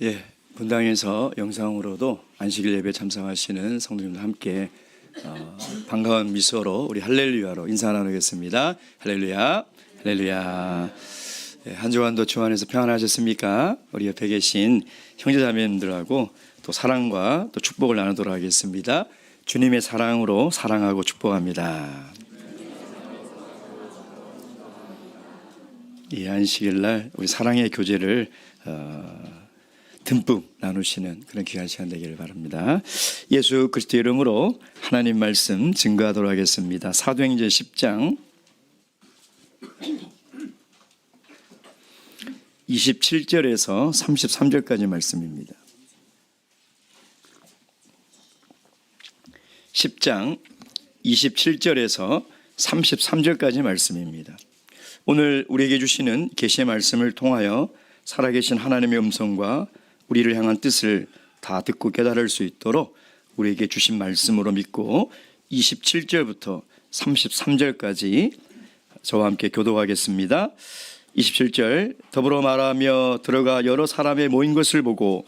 예, 분당에서 영상으로도 안식일 예배 참석하시는 성도님들 함께 반가운 미소로 우리 할렐루야로 인사 나누겠습니다. 할렐루야, 할렐루야. 예, 한 주간도 주 안에서 평안하셨습니까? 우리 옆에 계신 형제자매님들하고 또 사랑과 또 축복을 나누도록 하겠습니다. 주님의 사랑으로 사랑하고 축복합니다. 이 안식일 날 우리 사랑의 교제를 듬뿍 나누시는 그런 귀한 시간 되기를 바랍니다. 예수 그리스도 이름으로 하나님 말씀 증거하도록 하겠습니다. 사도행전 10장 27절에서 33절까지 말씀입니다. 10장 27절에서 33절까지 말씀입니다. 오늘 우리에게 주시는 계시의 말씀을 통하여 살아계신 하나님의 음성과 우리를 향한 뜻을 다 듣고 깨달을 수 있도록 우리에게 주신 말씀으로 믿고 27절부터 33절까지 저와 함께 교독하겠습니다. 27절 더불어 말하며 들어가 여러 사람의 모인 것을 보고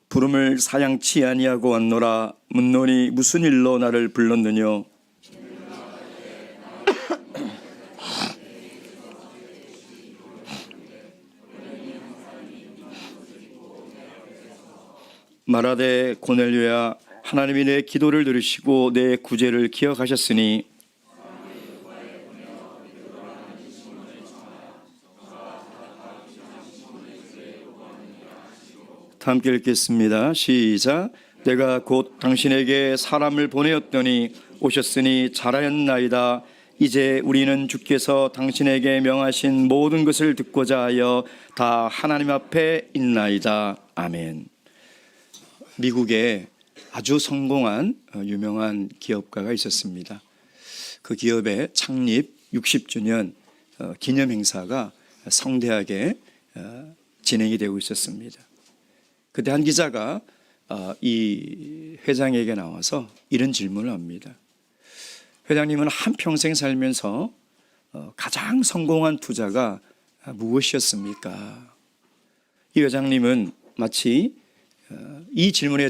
부름을 사양치 아니하고 왔노라. 묻노니 무슨 일로 나를 불렀느뇨? 말하되 고넬료야, 하나님이 내 기도를 들으시고 내 구제를 기억하셨으니 다 함께 읽겠습니다. 시작. 내가 곧 당신에게 사람을 보내었더니 오셨으니 잘하였나이다. 이제 우리는 주께서 당신에게 명하신 모든 것을 듣고자 하여 다 하나님 앞에 있나이다. 아멘. 미국에 아주 성공한 유명한 기업가가 있었습니다. 그 기업의 창립 60주년 기념 행사가 성대하게 진행이 되고 있었습니다. 그때 한 기자가 이 회장에게 나와서 이런 질문을 합니다. 회장님은 한평생 살면서 가장 성공한 투자가 무엇이었습니까? 이 회장님은 마치 이 질문에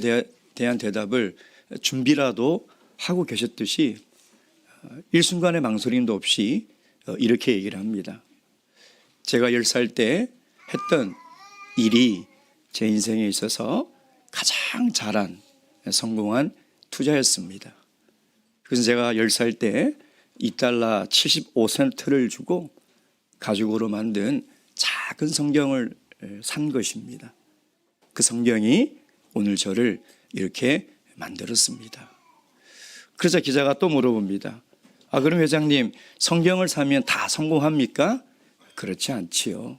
대한 대답을 준비라도 하고 계셨듯이 일순간의 망설임도 없이 이렇게 얘기를 합니다. 제가 10살 때 했던 일이 제 인생에 있어서 가장 잘한 성공한 투자였습니다. 그래서 제가 10살 때 $2 75센트를 주고 가죽으로 만든 작은 성경을 산 것입니다. 그 성경이 오늘 저를 이렇게 만들었습니다. 그래서 기자가 또 물어봅니다. 그럼 회장님, 성경을 사면 다 성공합니까? 그렇지 않지요.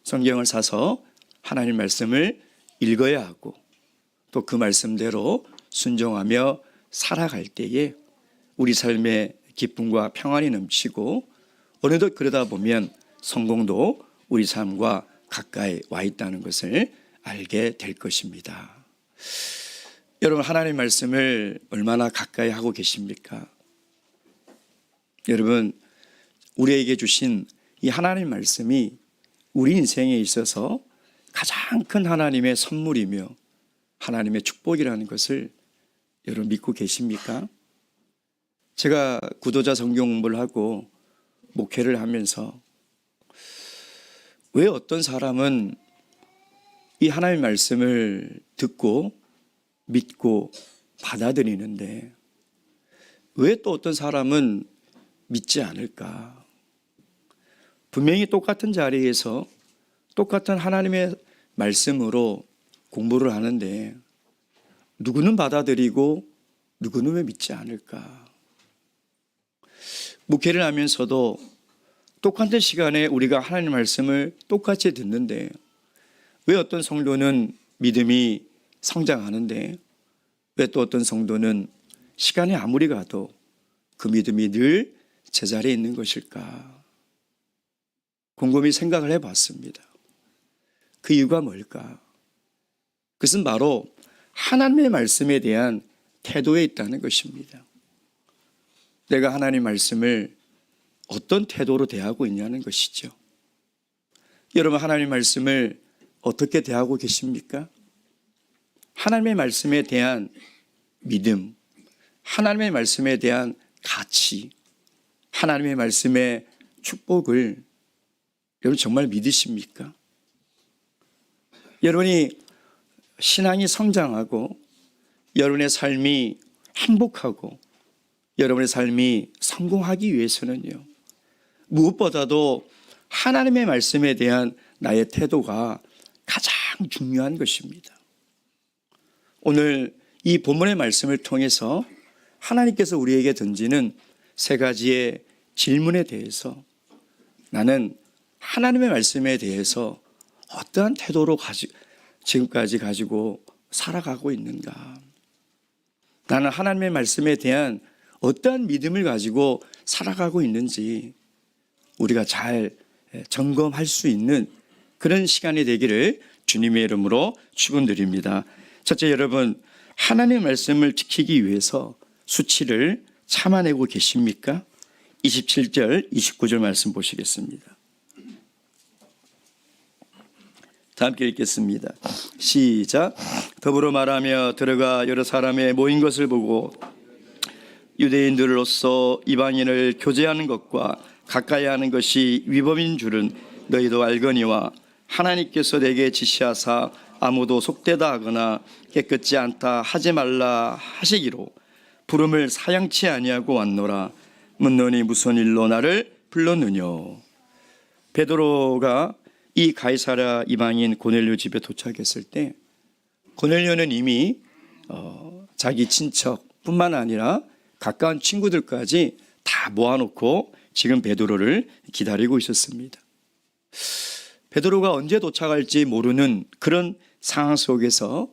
성경을 사서 하나님 말씀을 읽어야 하고 또 그 말씀대로 순종하며 살아갈 때에 우리 삶의 기쁨과 평안이 넘치고 어느덧 그러다 보면 성공도 우리 삶과 가까이 와 있다는 것을 알게 될 것입니다. 여러분, 하나님 말씀을 얼마나 가까이 하고 계십니까? 여러분, 우리에게 주신 이 하나님 말씀이 우리 인생에 있어서 가장 큰 하나님의 선물이며 하나님의 축복이라는 것을 여러분 믿고 계십니까? 제가 구도자 성경 공부를 하고 목회를 하면서 왜 어떤 사람은 이 하나님의 말씀을 듣고 믿고 받아들이는데 왜 또 어떤 사람은 믿지 않을까? 분명히 똑같은 자리에서 똑같은 하나님의 말씀으로 공부를 하는데 누구는 받아들이고 누구는 왜 믿지 않을까? 목회를 하면서도 똑같은 시간에 우리가 하나님 말씀을 똑같이 듣는데 왜 어떤 성도는 믿음이 성장하는데 왜 또 어떤 성도는 시간이 아무리 가도 그 믿음이 늘 제자리에 있는 것일까? 곰곰이 생각을 해봤습니다. 그 이유가 뭘까? 그것은 바로 하나님의 말씀에 대한 태도에 있다는 것입니다. 내가 하나님 말씀을 어떤 태도로 대하고 있냐는 것이죠. 여러분, 하나님 말씀을 어떻게 대하고 계십니까? 하나님의 말씀에 대한 믿음, 하나님의 말씀에 대한 가치, 하나님의 말씀의 축복을 여러분 정말 믿으십니까? 여러분이 신앙이 성장하고 여러분의 삶이 행복하고 여러분의 삶이 성공하기 위해서는요, 무엇보다도 하나님의 말씀에 대한 나의 태도가 가장 중요한 것입니다. 오늘 이 본문의 말씀을 통해서 하나님께서 우리에게 던지는 세 가지의 질문에 대해서 나는 하나님의 말씀에 대해서 어떠한 태도로 지금까지 가지고 살아가고 있는가? 나는 하나님의 말씀에 대한 어떠한 믿음을 가지고 살아가고 있는지 우리가 잘 점검할 수 있는 그런 시간이 되기를 주님의 이름으로 축원드립니다. 첫째, 여러분, 하나님의 말씀을 지키기 위해서 수치를 참아내고 계십니까? 27절, 29절 말씀 보시겠습니다. 다 함께 읽겠습니다. 시작. 더불어 말하며 들어가 여러 사람의 모인 것을 보고 유대인들로서 이방인을 교제하는 것과 가까이 하는 것이 위법인 줄은 너희도 알거니와 하나님께서 내게 지시하사 아무도 속되다 하거나 깨끗지 않다 하지 말라 하시기로 부름을 사양치 아니하고 왔노라. 묻노니 무슨 일로 나를 불렀느뇨? 베드로가 이 가이사랴 이방인 고넬료 집에 도착했을 때 고넬료는 이미 자기 친척뿐만 아니라 가까운 친구들까지 다 모아놓고 지금 베드로를 기다리고 있었습니다. 베드로가 언제 도착할지 모르는 그런 상황 속에서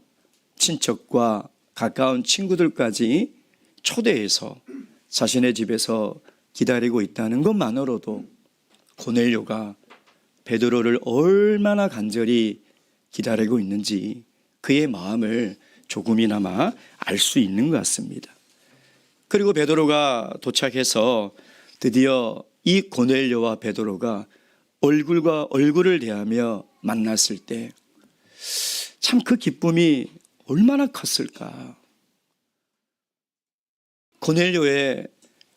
친척과 가까운 친구들까지 초대해서 자신의 집에서 기다리고 있다는 것만으로도 고넬료가 베드로를 얼마나 간절히 기다리고 있는지 그의 마음을 조금이나마 알 수 있는 것 같습니다. 그리고 베드로가 도착해서 드디어 이 고넬료와 베드로가 얼굴과 얼굴을 대하며 만났을 때 참 그 기쁨이 얼마나 컸을까. 고넬료의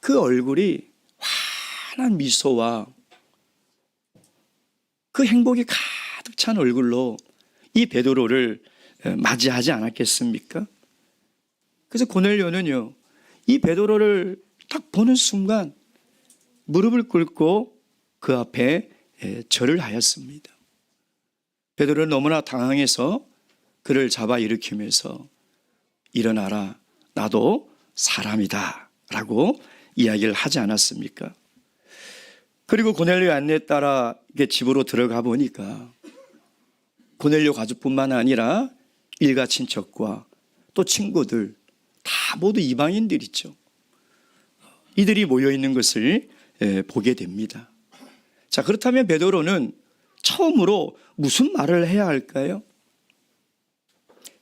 그 얼굴이 환한 미소와 그 행복이 가득 찬 얼굴로 이 베드로를 맞이하지 않았겠습니까? 그래서 고넬료는요, 이 베드로를 딱 보는 순간 무릎을 꿇고 그 앞에 절을 하였습니다. 베드로는 너무나 당황해서 그를 잡아 일으키면서 일어나라, 나도 사람이다 라고 이야기를 하지 않았습니까? 그리고 고넬료의 안내에 따라 집으로 들어가 보니까 고넬료 가족뿐만 아니라 일가 친척과 또 친구들 다 모두 이방인들이죠. 이들이 모여있는 것을 보게 됩니다. 자, 그렇다면 베드로는 처음으로 무슨 말을 해야 할까요?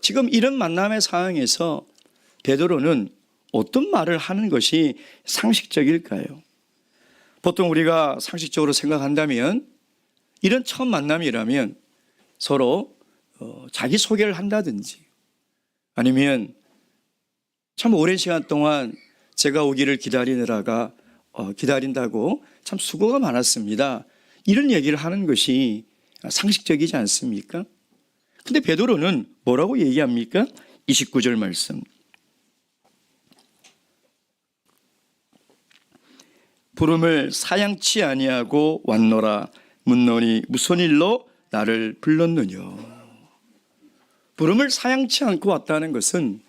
지금 이런 만남의 상황에서 베드로는 어떤 말을 하는 것이 상식적일까요? 보통 우리가 상식적으로 생각한다면 이런 처음 만남이라면 서로 자기소개를 한다든지 아니면 참 오랜 시간 동안 제가 오기를 기다린다고 참 수고가 많았습니다. 이런 얘기를 하는 것이 상식적이지 않습니까? 근데 베드로는 뭐라고 얘기합니까? 29절 말씀. 부름을 사양치 아니하고 왔노라. 묻노니 무슨 일로 나를 불렀느냐. 부름을 사양치 않고 왔다는 것은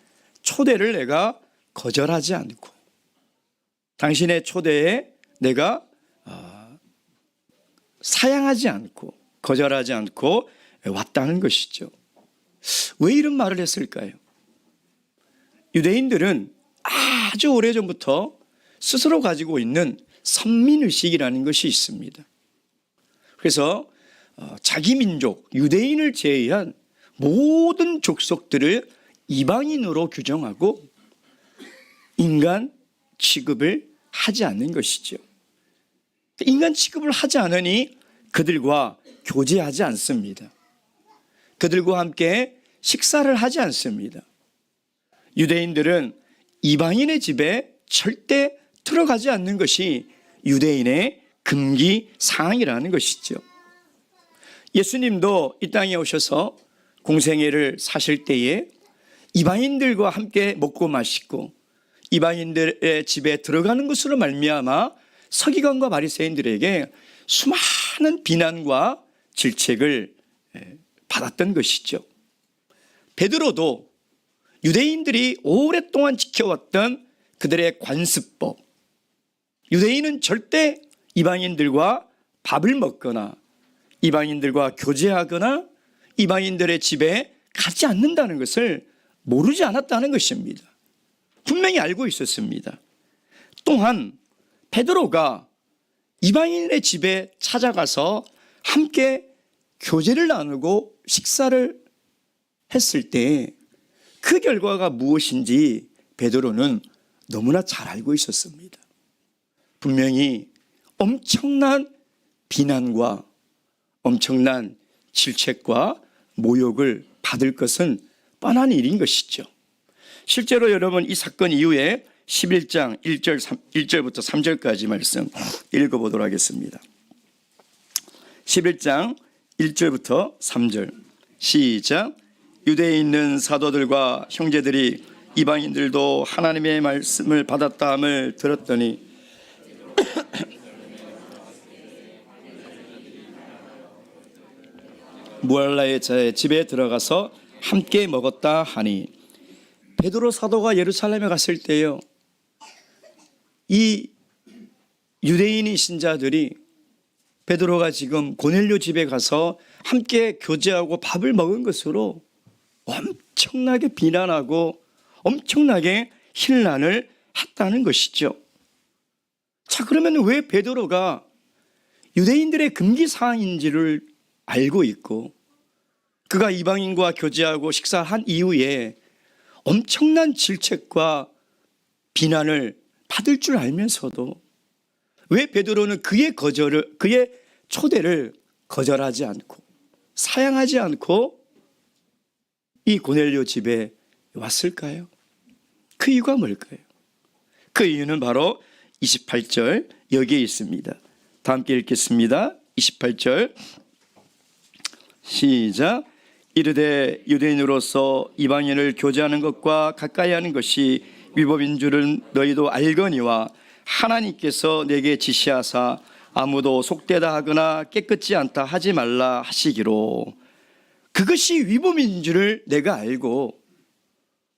초대를 내가 거절하지 않고 당신의 초대에 내가 사양하지 않고 거절하지 않고 왔다는 것이죠. 왜 이런 말을 했을까요? 유대인들은 아주 오래전부터 스스로 가지고 있는 선민의식이라는 것이 있습니다. 그래서 자기 민족, 유대인을 제외한 모든 족속들을 이방인으로 규정하고 인간 취급을 하지 않는 것이죠. 인간 취급을 하지 않으니 그들과 교제하지 않습니다. 그들과 함께 식사를 하지 않습니다. 유대인들은 이방인의 집에 절대 들어가지 않는 것이 유대인의 금기 사항이라는 것이죠. 예수님도 이 땅에 오셔서 공생애를 사실 때에 이방인들과 함께 먹고 마시고 이방인들의 집에 들어가는 것으로 말미암아 서기관과 바리새인들에게 수많은 비난과 질책을 받았던 것이죠. 베드로도 유대인들이 오랫동안 지켜왔던 그들의 관습법, 유대인은 절대 이방인들과 밥을 먹거나 이방인들과 교제하거나 이방인들의 집에 가지 않는다는 것을 모르지 않았다는 것입니다. 분명히 알고 있었습니다. 또한 베드로가 이방인의 집에 찾아가서 함께 교제를 나누고 식사를 했을 때 그 결과가 무엇인지 베드로는 너무나 잘 알고 있었습니다. 분명히 엄청난 비난과 엄청난 질책과 모욕을 받을 것은 뻔한 일인 것이죠. 실제로 여러분 이 사건 이후에 11장 1절부터 3절까지 말씀 읽어보도록 하겠습니다. 11장 1절부터 3절 시작. 유대에 있는 사도들과 형제들이 이방인들도 하나님의 말씀을 받았다함을 들었더니 무할라의 자의 집에 들어가서 함께 먹었다 하니, 베드로 사도가 예루살렘에 갔을 때요, 이 유대인의 신자들이 베드로가 지금 고넬료 집에 가서 함께 교제하고 밥을 먹은 것으로 엄청나게 비난하고 엄청나게 힐난을 했다는 것이죠. 자, 그러면 왜 베드로가 유대인들의 금기사항인지를 알고 있고 그가 이방인과 교제하고 식사한 이후에 엄청난 질책과 비난을 받을 줄 알면서도 왜 베드로는 그의 초대를 거절하지 않고 사양하지 않고 이 고넬료 집에 왔을까요? 그 이유가 뭘까요? 그 이유는 바로 28절 여기에 있습니다. 다 함께 읽겠습니다. 28절 시작. 이르되 유대인으로서 이방인을 교제하는 것과 가까이 하는 것이 위법인 줄은 너희도 알거니와 하나님께서 내게 지시하사 아무도 속되다 하거나 깨끗지 않다 하지 말라 하시기로, 그것이 위법인 줄을 내가 알고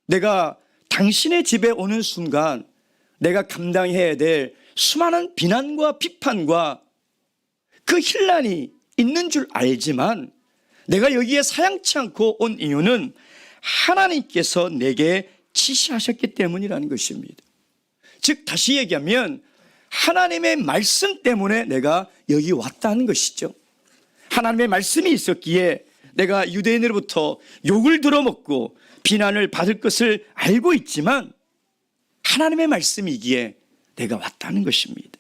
내가 당신의 집에 오는 순간 내가 감당해야 될 수많은 비난과 비판과 그 힐난이 있는 줄 알지만 내가 여기에 사양치 않고 온 이유는 하나님께서 내게 지시하셨기 때문이라는 것입니다. 즉 다시 얘기하면 하나님의 말씀 때문에 내가 여기 왔다는 것이죠. 하나님의 말씀이 있었기에 내가 유대인으로부터 욕을 들어먹고 비난을 받을 것을 알고 있지만 하나님의 말씀이기에 내가 왔다는 것입니다.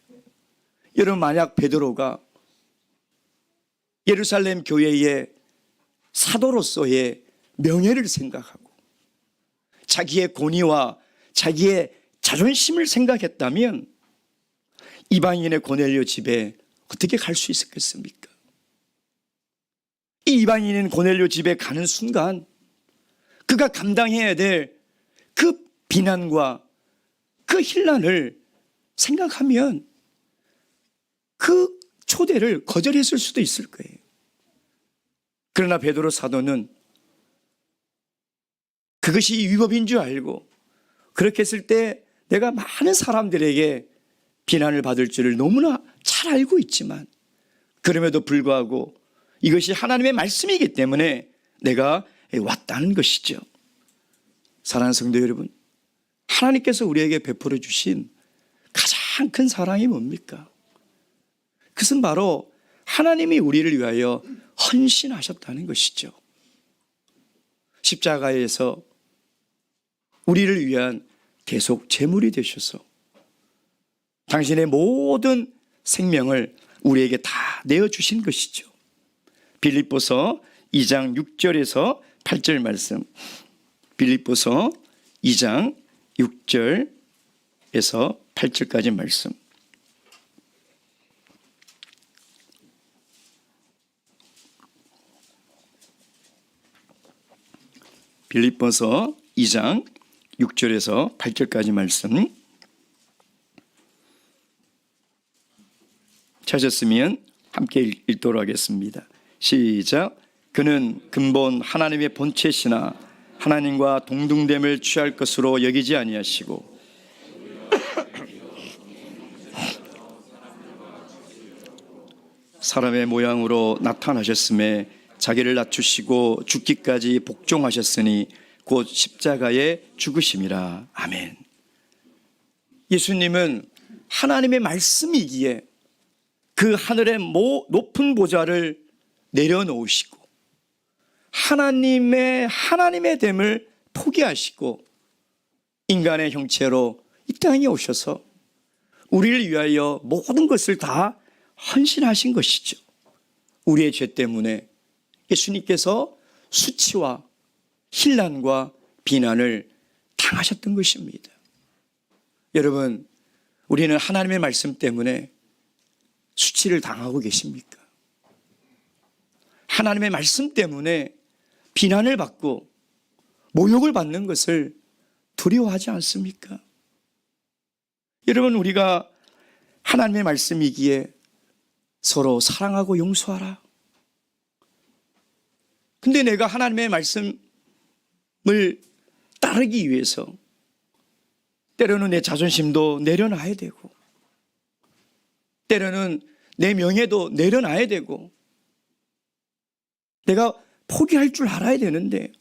여러분, 만약 베드로가 예루살렘 교회의 사도로서의 명예를 생각하고 자기의 권위와 자기의 자존심을 생각했다면 이방인의 고넬료 집에 어떻게 갈 수 있었겠습니까? 이 이방인인 고넬료 집에 가는 순간 그가 감당해야 될 그 비난과 그 힐난을 생각하면 그 초대를 거절했을 수도 있을 거예요. 그러나 베드로 사도는 그것이 위법인 줄 알고 그렇게 했을 때 내가 많은 사람들에게 비난을 받을 줄을 너무나 잘 알고 있지만 그럼에도 불구하고 이것이 하나님의 말씀이기 때문에 내가 왔다는 것이죠. 사랑하는 성도 여러분, 하나님께서 우리에게 베풀어 주신 가장 큰 사랑이 뭡니까? 그것은 바로 하나님이 우리를 위하여 헌신하셨다는 것이죠. 십자가에서 우리를 위한 대속 제물이 되셔서 당신의 모든 생명을 우리에게 다 내어주신 것이죠. 빌립보서 2장 6절에서 8절 말씀, 빌립보서 2장 6절에서 8절까지 말씀. 빌립보서 2장 6절에서 8절까지 말씀 찾았으면 함께 읽도록 하겠습니다. 시작. 그는 근본 하나님의 본체시나 하나님과 동등됨을 취할 것으로 여기지 아니하시고 사람의 모양으로 나타나셨음에 자기를 낮추시고 죽기까지 복종하셨으니 곧 십자가에 죽으심이라. 아멘. 예수님은 하나님의 말씀이기에 그 하늘의 높은 보좌를 내려놓으시고 하나님의 됨을 포기하시고 인간의 형체로 이 땅에 오셔서 우리를 위하여 모든 것을 다 헌신하신 것이죠. 우리의 죄 때문에 예수님께서 수치와 혼란과 비난을 당하셨던 것입니다. 여러분, 우리는 하나님의 말씀 때문에 수치를 당하고 계십니까? 하나님의 말씀 때문에 비난을 받고 모욕을 받는 것을 두려워하지 않습니까? 여러분, 우리가 하나님의 말씀이기에 서로 사랑하고 용서하라. 근데 내가 하나님의 말씀을 따르기 위해서 때로는 내 자존심도 내려놔야 되고 때로는 내 명예도 내려놔야 되고 내가 포기할 줄 알아야 되는데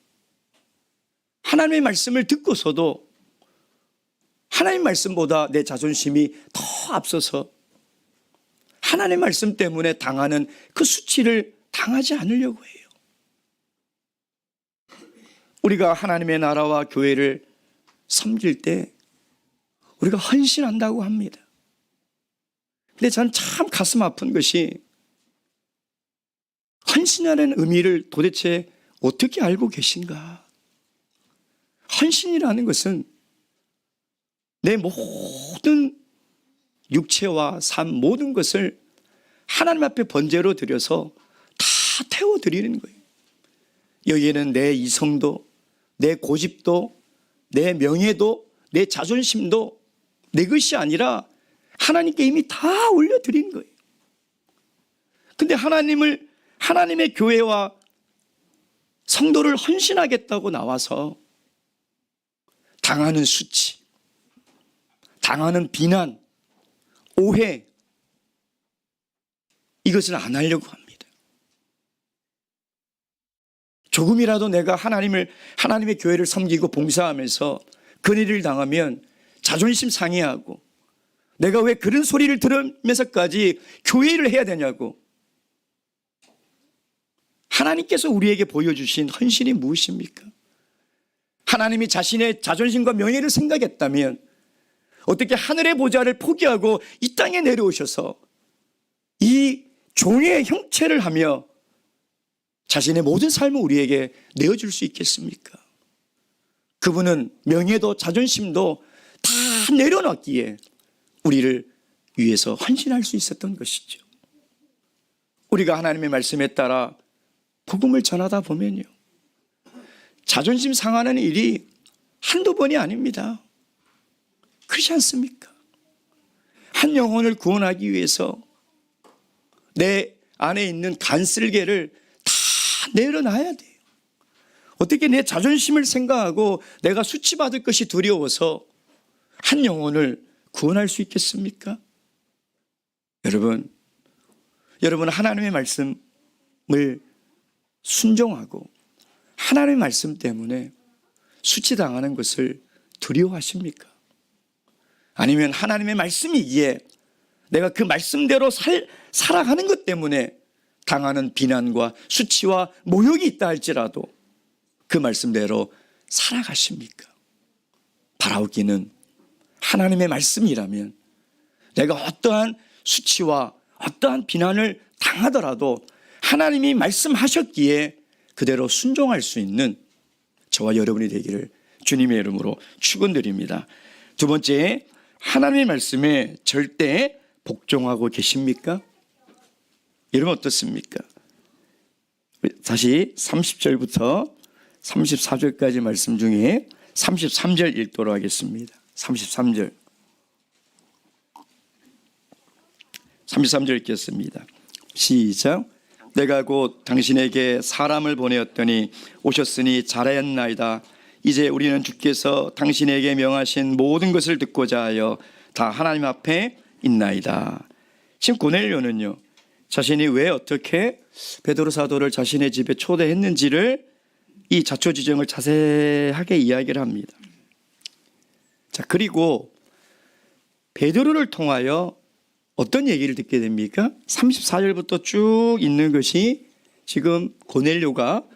하나님의 말씀을 듣고서도 하나님 말씀보다 내 자존심이 더 앞서서 하나님의 말씀 때문에 당하는 그 수치를 당하지 않으려고 해요. 우리가 하나님의 나라와 교회를 섬길 때 우리가 헌신한다고 합니다. 근데 저는 참 가슴 아픈 것이 헌신하는 의미를 도대체 어떻게 알고 계신가? 헌신이라는 것은 내 모든 육체와 삶 모든 것을 하나님 앞에 번제로 드려서 다 태워드리는 거예요. 여기에는 내 이성도 내 고집도 내 명예도 내 자존심도 내 것이 아니라 하나님께 이미 다 올려드린 거예요. 근데 하나님의 교회와 성도를 헌신하겠다고 나와서 당하는 수치, 당하는 비난, 오해, 이것을 안 하려고 합니다. 조금이라도 내가 하나님의 교회를 섬기고 봉사하면서 근위를 당하면 자존심 상해하고 내가 왜 그런 소리를 들으면서까지 교회를 해야 되냐고. 하나님께서 우리에게 보여주신 헌신이 무엇입니까? 하나님이 자신의 자존심과 명예를 생각했다면 어떻게 하늘의 보좌를 포기하고 이 땅에 내려오셔서 이 종의 형체를 하며 자신의 모든 삶을 우리에게 내어줄 수 있겠습니까? 그분은 명예도 자존심도 다 내려놨기에 우리를 위해서 헌신할 수 있었던 것이죠. 우리가 하나님의 말씀에 따라 복음을 전하다 보면요, 자존심 상하는 일이 한두 번이 아닙니다. 그렇지 않습니까? 한 영혼을 구원하기 위해서 내 안에 있는 간쓸개를 다 내려놔야 돼요. 어떻게 내 자존심을 생각하고 내가 수치받을 것이 두려워서 한 영혼을 구원할 수 있겠습니까? 여러분 하나님의 말씀을 순종하고 하나님의 말씀 때문에 수치당하는 것을 두려워하십니까? 아니면 하나님의 말씀이기에 내가 그 말씀대로 살아가는 것 때문에 당하는 비난과 수치와 모욕이 있다 할지라도 그 말씀대로 살아가십니까? 바라옵기는 하나님의 말씀이라면 내가 어떠한 수치와 어떠한 비난을 당하더라도 하나님이 말씀하셨기에 그대로 순종할 수 있는 저와 여러분이 되기를 주님의 이름으로 축원드립니다. 두 번째, 하나님의 말씀에 절대 복종하고 계십니까? 여러분 어떻습니까? 다시 30절부터 34절까지 말씀 중에 33절 읽도록 하겠습니다. 33절 읽겠습니다. 시작. 내가 곧 당신에게 사람을 보내었더니 오셨으니 잘하였나이다. 이제 우리는 주께서 당신에게 명하신 모든 것을 듣고자 하여 다 하나님 앞에 있나이다. 지금 고넬료는요, 자신이 왜 어떻게 베드로 사도를 자신의 집에 초대했는지를 이 자초지정을 자세하게 이야기를 합니다. 자, 그리고 베드로를 통하여 어떤 얘기를 듣게 됩니까? 34절부터 쭉 있는 것이 지금 고넬료가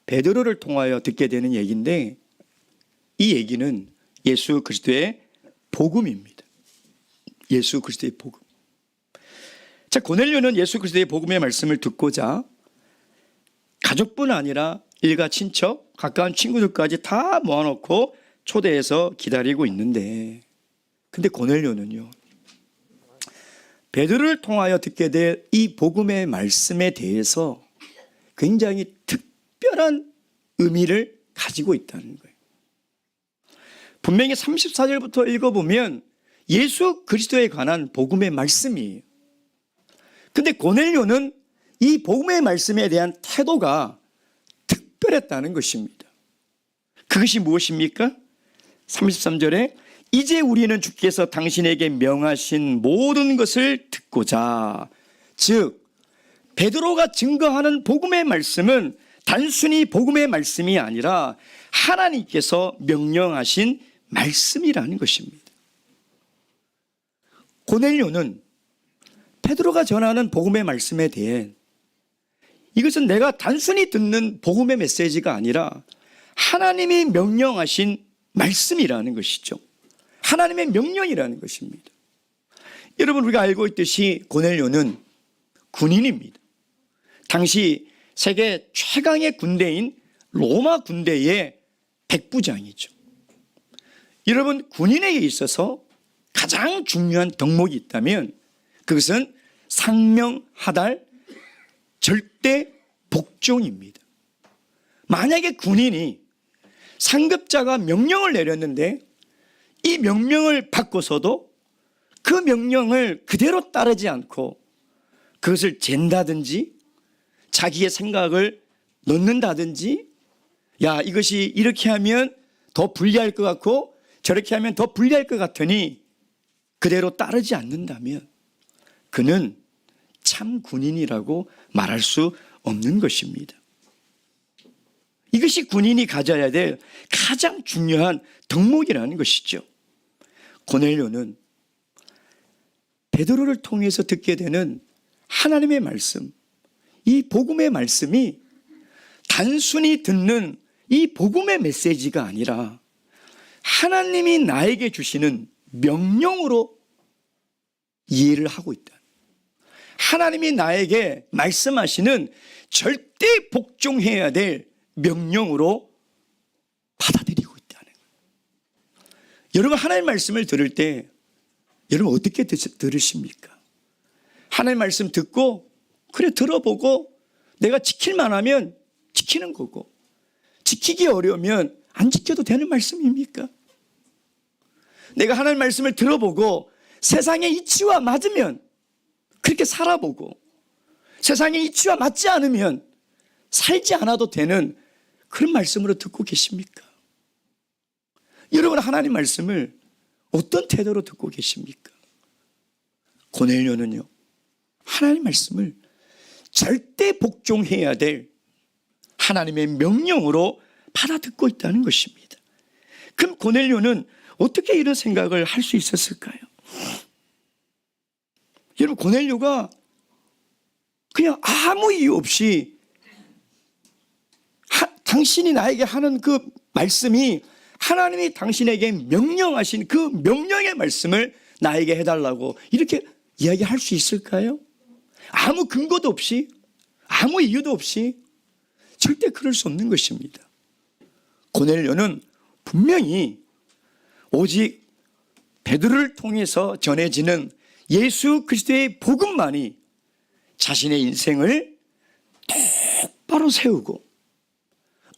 베드로를 통하여 듣게 되는 얘기인데, 이 얘기는 예수 그리스도의 복음입니다. 예수 그리스도의 복음. 자, 고넬료는 예수 그리스도의 복음의 말씀을 듣고자 가족뿐 아니라 일가 친척, 가까운 친구들까지 다 모아놓고 초대해서 기다리고 있는데, 근데 고넬료는요, 베드로를 통하여 듣게 될 이 복음의 말씀에 대해서 굉장히 특별한 의미를 가지고 있다는 거예요. 분명히 34절부터 읽어보면 예수 그리스도에 관한 복음의 말씀이에요. 근데 고넬료는 이 복음의 말씀에 대한 태도가 특별했다는 것입니다. 그것이 무엇입니까? 33절에 이제 우리는 주께서 당신에게 명하신 모든 것을 듣고자, 즉 베드로가 증거하는 복음의 말씀은 단순히 복음의 말씀이 아니라 하나님께서 명령하신 말씀이라는 것입니다. 고넬료는 베드로가 전하는 복음의 말씀에 대해 이것은 내가 단순히 듣는 복음의 메시지가 아니라 하나님이 명령하신 말씀이라는 것이죠. 하나님의 명령이라는 것입니다. 여러분, 우리가 알고 있듯이 고넬료는 군인입니다. 당시 세계 최강의 군대인 로마 군대의 백부장이죠. 여러분, 군인에게 있어서 가장 중요한 덕목이 있다면 그것은 상명하달 절대 복종입니다. 만약에 군인이 상급자가 명령을 내렸는데 이 명령을 받고서도 그 명령을 그대로 따르지 않고 그것을 잰다든지 자기의 생각을 넣는다든지, 야, 이것이 이렇게 하면 더 불리할 것 같고 저렇게 하면 더 불리할 것 같으니 그대로 따르지 않는다면 그는 참 군인이라고 말할 수 없는 것입니다. 이것이 군인이 가져야 될 가장 중요한 덕목이라는 것이죠. 고넬료는 베드로를 통해서 듣게 되는 하나님의 말씀, 이 복음의 말씀이 단순히 듣는 이 복음의 메시지가 아니라 하나님이 나에게 주시는 명령으로 이해를 하고 있다. 하나님이 나에게 말씀하시는 절대 복종해야 될 명령으로 받아들이고 있다는 거예요. 여러분, 하나님의 말씀을 들을 때 여러분 어떻게 들으십니까? 하나님의 말씀 듣고 그래 들어보고 내가 지킬만 하면 지키는 거고, 지키기 어려우면 안 지켜도 되는 말씀입니까? 내가 하나님의 말씀을 들어보고 세상의 이치와 맞으면 그렇게 살아보고 세상의 이치와 맞지 않으면 살지 않아도 되는 그런 말씀으로 듣고 계십니까? 여러분, 하나님 말씀을 어떤 태도로 듣고 계십니까? 고넬료는요, 하나님 말씀을 절대 복종해야 될 하나님의 명령으로 받아듣고 있다는 것입니다. 그럼 고넬료는 어떻게 이런 생각을 할 수 있었을까요? 여러분, 고넬료가 그냥 아무 이유 없이 당신이 나에게 하는 그 말씀이 하나님이 당신에게 명령하신 그 명령의 말씀을 나에게 해달라고 이렇게 이야기할 수 있을까요? 아무 근거도 없이, 아무 이유도 없이 절대 그럴 수 없는 것입니다. 고넬료는 분명히 오직 베드로를 통해서 전해지는 예수 그리스도의 복음만이 자신의 인생을 똑바로 세우고,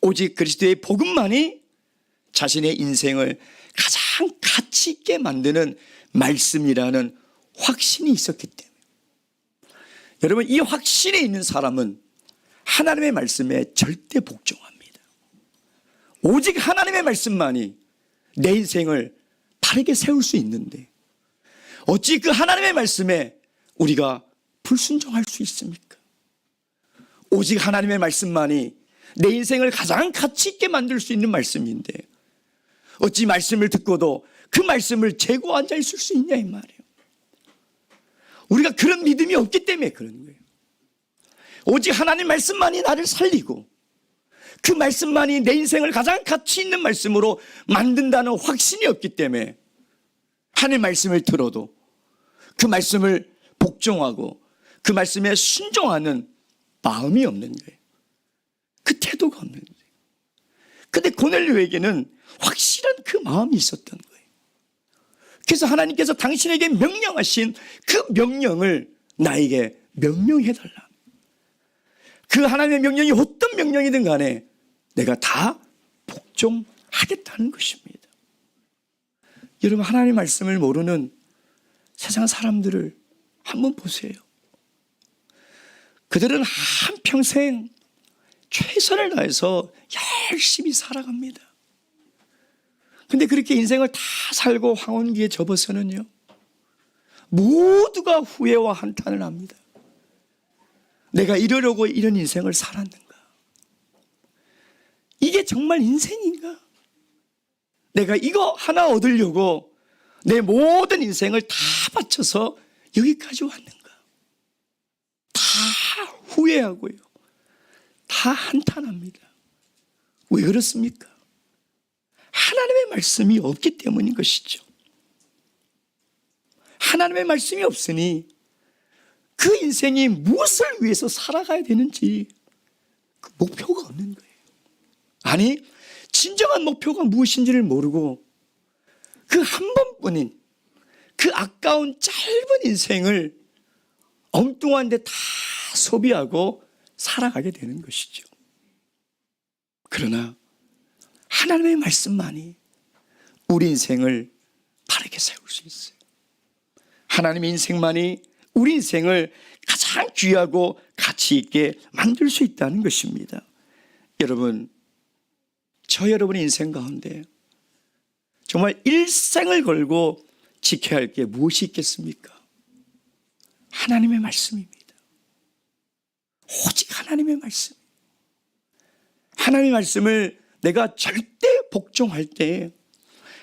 오직 그리스도의 복음만이 자신의 인생을 가장 가치 있게 만드는 말씀이라는 확신이 있었기 때문에, 여러분, 이 확신이 있는 사람은 하나님의 말씀에 절대 복종합니다. 오직 하나님의 말씀만이 내 인생을 바르게 세울 수 있는데 어찌 그 하나님의 말씀에 우리가 불순종할 수 있습니까? 오직 하나님의 말씀만이 내 인생을 가장 가치 있게 만들 수 있는 말씀인데 어찌 말씀을 듣고도 그 말씀을 재고 앉아 있을 수 있냐 이 말이에요. 우리가 그런 믿음이 없기 때문에 그런 거예요. 오직 하나님 말씀만이 나를 살리고 그 말씀만이 내 인생을 가장 가치 있는 말씀으로 만든다는 확신이 없기 때문에 하나님 말씀을 들어도 그 말씀을 복종하고 그 말씀에 순종하는 마음이 없는 거예요. 그 태도가 없는 거예요. 근데 고넬료에게는 확실한 그 마음이 있었던 거예요. 그래서 하나님께서 당신에게 명령하신 그 명령을 나에게 명령해달라. 그 하나님의 명령이 어떤 명령이든 간에 내가 다 복종하겠다는 것입니다. 여러분, 하나님의 말씀을 모르는 세상 사람들을 한번 보세요. 그들은 한평생 최선을 다해서 열심히 살아갑니다. 근데 그렇게 인생을 다 살고 황혼기에 접어서는요, 모두가 후회와 한탄을 합니다. 내가 이러려고 이런 인생을 살았는가? 이게 정말 인생인가? 내가 이거 하나 얻으려고 내 모든 인생을 다 바쳐서 여기까지 왔는가? 다 후회하고요, 다 한탄합니다. 왜 그렇습니까? 하나님의 말씀이 없기 때문인 것이죠. 하나님의 말씀이 없으니 그 인생이 무엇을 위해서 살아가야 되는지 그 목표가 없는 거예요. 아니, 진정한 목표가 무엇인지를 모르고 그 한 번뿐인 그 아까운 짧은 인생을 엉뚱한 데 다 소비하고 살아가게 되는 것이죠. 그러나 하나님의 말씀만이 우리 인생을 바르게 세울 수 있어요. 하나님의 인생만이 우리 인생을 가장 귀하고 가치 있게 만들 수 있다는 것입니다. 여러분, 저 여러분의 인생 가운데 정말 일생을 걸고 지켜야 할 게 무엇이 있겠습니까? 하나님의 말씀입니다. 오직 하나님의 말씀. 하나님의 말씀을 내가 절대 복종할 때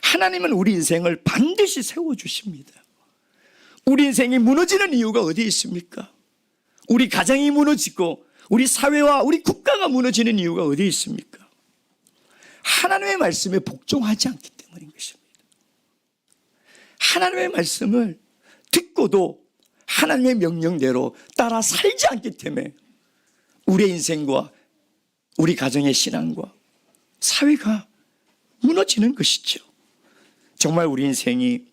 하나님은 우리 인생을 반드시 세워주십니다. 우리 인생이 무너지는 이유가 어디에 있습니까? 우리 가정이 무너지고 우리 사회와 우리 국가가 무너지는 이유가 어디에 있습니까? 하나님의 말씀에 복종하지 않기 때문인 것입니다. 하나님의 말씀을 듣고도 하나님의 명령대로 따라 살지 않기 때문에 우리의 인생과 우리 가정의 신앙과 사회가 무너지는 것이죠. 정말 우리 인생이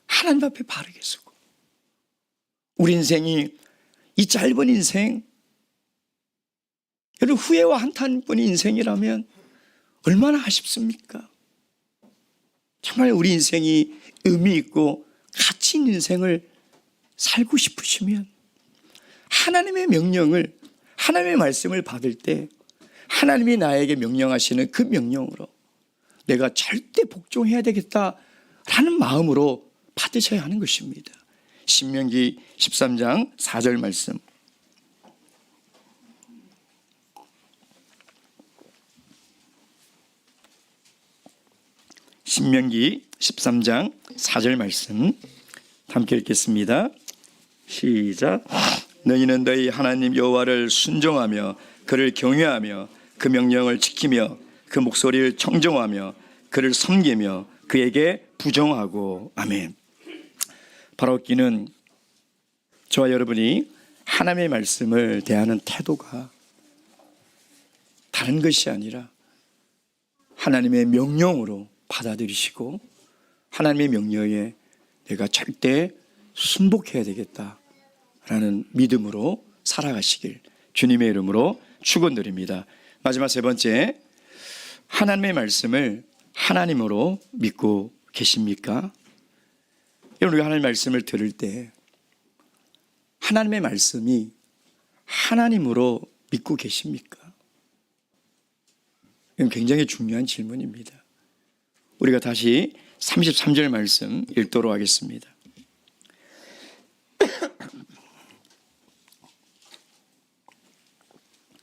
하나님 앞에 바르게 서고 우리 인생이 이 짧은 인생, 여러분, 후회와 한탄뿐인 인생이라면 얼마나 아쉽습니까? 정말 우리 인생이 의미 있고 가치 있는 인생을 살고 싶으시면 하나님의 명령을, 하나님의 말씀을 받을 때 하나님이 나에게 명령하시는 그 명령으로 내가 절대 복종해야 되겠다라는 마음으로 받으셔야 하는 것입니다. 신명기 13장 4절 말씀. 신명기 13장 4절 말씀 함께 읽겠습니다. 시작. 너희는 너희 하나님 여호와를 순종하며 그를 경외하며 그 명령을 지키며 그 목소리를 청정하며 그를 섬기며 그에게 부정하고. 아멘. 바라옵기는 저와 여러분이 하나님의 말씀을 대하는 태도가 다른 것이 아니라 하나님의 명령으로 받아들이시고 하나님의 명령에 내가 절대 순복해야 되겠다라는 믿음으로 살아가시길 주님의 이름으로 축원드립니다. 마지막 세 번째, 하나님의 말씀을 하나님으로 믿고 계십니까? 여러분, 우리가 하나님의 말씀을 들을 때 하나님의 말씀이 하나님으로 믿고 계십니까? 이건 굉장히 중요한 질문입니다. 우리가 다시 33절 말씀 읽도록 하겠습니다.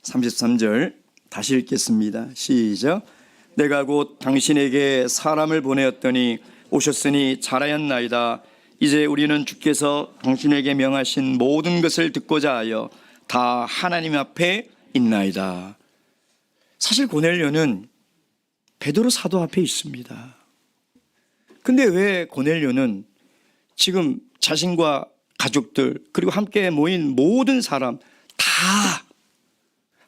33절 다시 읽겠습니다. 시작. 내가 곧 당신에게 사람을 보내었더니 오셨으니 잘하였나이다. 이제 우리는 주께서 당신에게 명하신 모든 것을 듣고자 하여 다 하나님 앞에 있나이다. 사실 고넬료는 베드로 사도 앞에 있습니다. 근데 왜 고넬료는 지금 자신과 가족들 그리고 함께 모인 모든 사람 다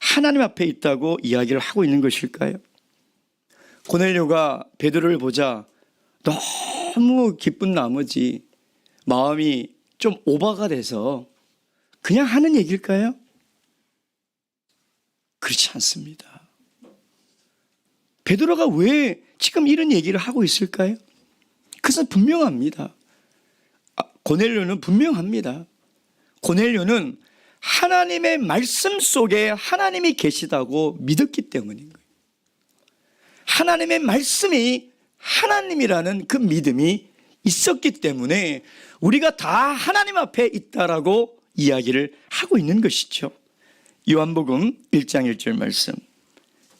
하나님 앞에 있다고 이야기를 하고 있는 것일까요? 고넬료가 베드로를 보자 너무 기쁜 나머지 마음이 좀 오버가 돼서 그냥 하는 얘기일까요? 그렇지 않습니다. 베드로가 왜 지금 이런 얘기를 하고 있을까요? 그것은 분명합니다. 고넬료는 분명합니다. 고넬료는 하나님의 말씀 속에 하나님이 계시다고 믿었기 때문인 거예요. 하나님의 말씀이 하나님이라는 그 믿음이 있었기 때문에 우리가 다 하나님 앞에 있다라고 이야기를 하고 있는 것이죠. 요한복음 1장 1절 말씀.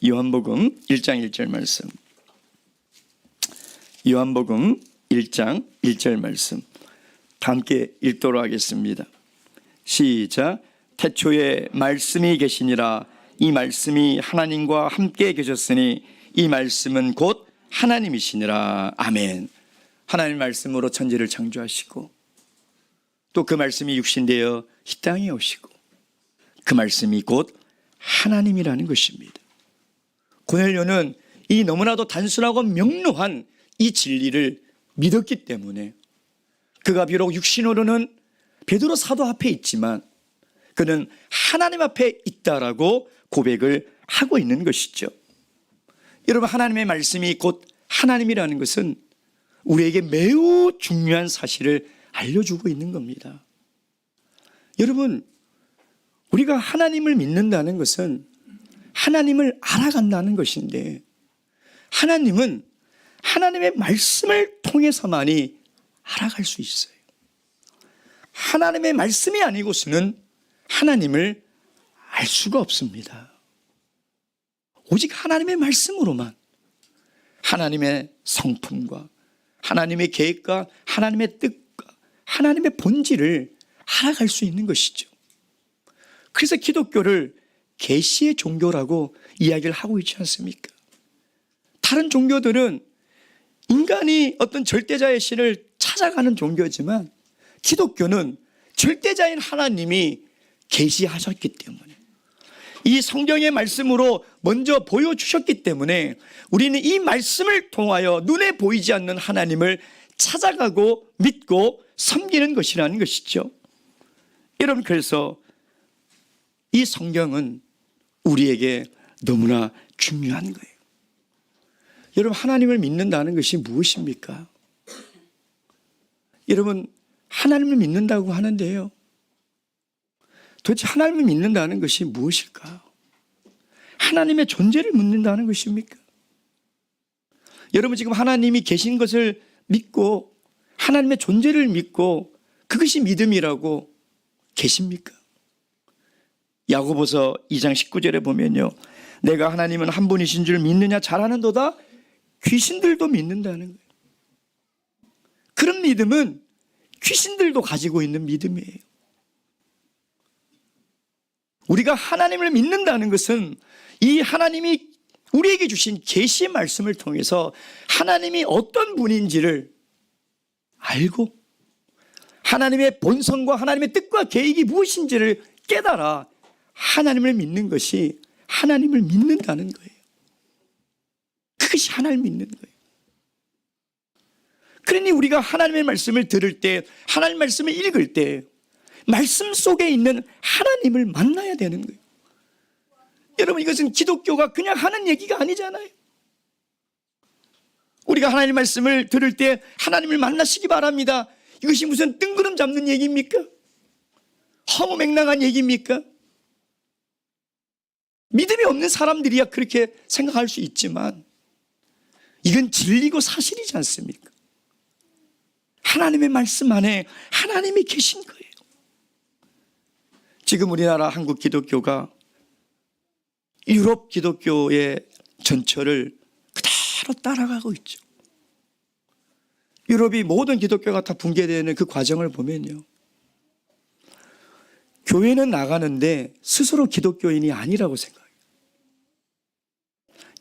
요한복음 1장 1절 말씀. 요한복음 1장 1절 말씀. 다 함께 읽도록 하겠습니다. 시작. 태초에 말씀이 계시니라. 이 말씀이 하나님과 함께 계셨으니 이 말씀은 곧 하나님이시니라. 아멘. 하나님 말씀으로 천지를 창조하시고 또 그 말씀이 육신되어 이 땅에 오시고 그 말씀이 곧 하나님이라는 것입니다. 고넬료는 이 너무나도 단순하고 명료한 이 진리를 믿었기 때문에 그가 비록 육신으로는 베드로 사도 앞에 있지만 그는 하나님 앞에 있다라고 고백을 하고 있는 것이죠. 여러분, 하나님의 말씀이 곧 하나님이라는 것은 우리에게 매우 중요한 사실을 알려주고 있는 겁니다. 여러분, 우리가 하나님을 믿는다는 것은 하나님을 알아간다는 것인데 하나님은 하나님의 말씀을 통해서만이 알아갈 수 있어요. 하나님의 말씀이 아니고서는 하나님을 알 수가 없습니다. 오직 하나님의 말씀으로만 하나님의 성품과 하나님의 계획과 하나님의 뜻과 하나님의 본질을 알아갈 수 있는 것이죠. 그래서 기독교를 계시의 종교라고 이야기를 하고 있지 않습니까? 다른 종교들은 인간이 어떤 절대자의 신을 찾아가는 종교지만 기독교는 절대자인 하나님이 계시하셨기 때문에 이 성경의 말씀으로 먼저 보여주셨기 때문에 우리는 이 말씀을 통하여 눈에 보이지 않는 하나님을 찾아가고 믿고 섬기는 것이라는 것이죠. 여러분, 그래서 이 성경은 우리에게 너무나 중요한 거예요. 여러분, 하나님을 믿는다는 것이 무엇입니까? 여러분, 하나님을 믿는다고 하는데요, 도대체 하나님을 믿는다는 것이 무엇일까? 하나님의 존재를 믿는다는 것입니까? 여러분, 지금 하나님이 계신 것을 믿고 하나님의 존재를 믿고 그것이 믿음이라고 계십니까? 야고보서 2장 19절에 보면요, 내가 하나님은 한 분이신 줄 믿느냐 잘하는도다 귀신들도 믿는다는 거예요. 그런 믿음은 귀신들도 가지고 있는 믿음이에요. 우리가 하나님을 믿는다는 것은 이 하나님이 우리에게 주신 계시의 말씀을 통해서 하나님이 어떤 분인지를 알고 하나님의 본성과 하나님의 뜻과 계획이 무엇인지를 깨달아 하나님을 믿는 것이 하나님을 믿는다는 거예요. 그것이 하나님을 믿는 거예요. 그러니 우리가 하나님의 말씀을 들을 때, 하나님의 말씀을 읽을 때 말씀 속에 있는 하나님을 만나야 되는 거예요. 여러분, 이것은 기독교가 그냥 하는 얘기가 아니잖아요. 우리가 하나님의 말씀을 들을 때 하나님을 만나시기 바랍니다. 이것이 무슨 뜬구름 잡는 얘기입니까? 허무맹랑한 얘기입니까? 믿음이 없는 사람들이야 그렇게 생각할 수 있지만 이건 진리고 사실이지 않습니까? 하나님의 말씀 안에 하나님이 계신 거예요. 지금 우리나라 한국 기독교가 유럽 기독교의 전철을 그대로 따라가고 있죠. 유럽이 모든 기독교가 다 붕괴되는 그 과정을 보면요, 교회는 나가는데 스스로 기독교인이 아니라고 생각해요.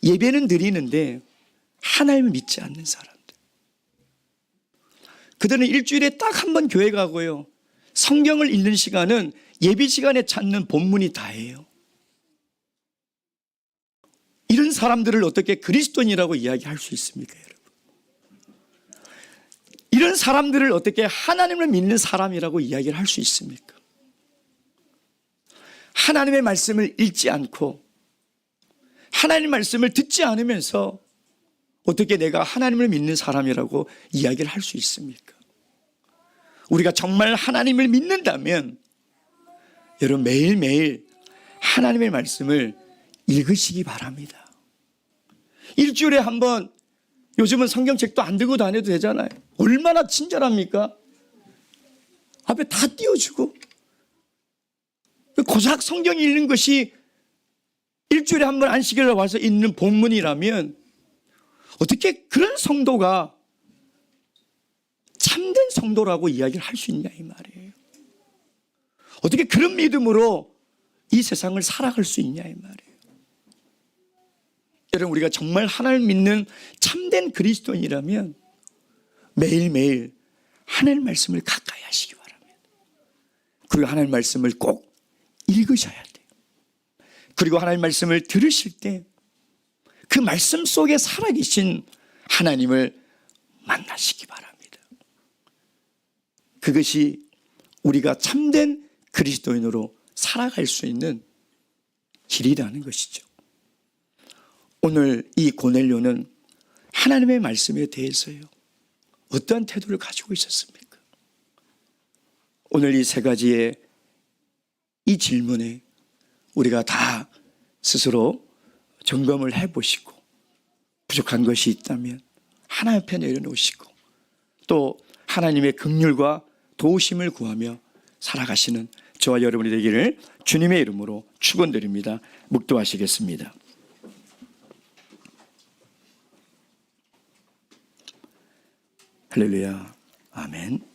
예배는 드리는데 하나님을 믿지 않는 사람들, 그들은 일주일에 딱 한 번 교회 가고요, 성경을 읽는 시간은 예배 시간에 찾는 본문이 다예요. 이런 사람들을 어떻게 그리스도인이라고 이야기할 수 있습니까, 여러분? 이런 사람들을 어떻게 하나님을 믿는 사람이라고 이야기를 할 수 있습니까? 하나님의 말씀을 읽지 않고 하나님의 말씀을 듣지 않으면서 어떻게 내가 하나님을 믿는 사람이라고 이야기를 할 수 있습니까? 우리가 정말 하나님을 믿는다면 여러분, 매일매일 하나님의 말씀을 읽으시기 바랍니다. 일주일에 한 번, 요즘은 성경책도 안 들고 다녀도 되잖아요. 얼마나 친절합니까? 앞에 다 띄워주고, 고작 성경 읽는 것이 일주일에 한 번 안식일에 와서 읽는 본문이라면 어떻게 그런 성도가 참된 성도라고 이야기를 할 수 있냐 이 말이에요. 어떻게 그런 믿음으로 이 세상을 살아갈 수 있냐 이 말이에요. 여러분, 우리가 정말 하나님을 믿는 참된 그리스도인이라면 매일매일 하나님 말씀을 가까이 하시기 바랍니다. 그리고 하나님 말씀을 꼭 읽으셔야 돼요. 그리고 하나님 말씀을 들으실 때 그 말씀 속에 살아계신 하나님을 만나시기 바랍니다. 그것이 우리가 참된 그리스도인으로 살아갈 수 있는 길이라는 것이죠. 오늘 이 고넬료는 하나님의 말씀에 대해서요, 어떠한 태도를 가지고 있었습니까? 오늘 이 세 가지의 이 질문에 우리가 다 스스로 점검을 해보시고 부족한 것이 있다면 하나님 앞에 내려놓으시고 또 하나님의 긍휼과 도우심을 구하며 살아가시는 저와 여러분이 되기를 주님의 이름으로 축원드립니다. 묵도하시겠습니다. 할렐루야. 아멘.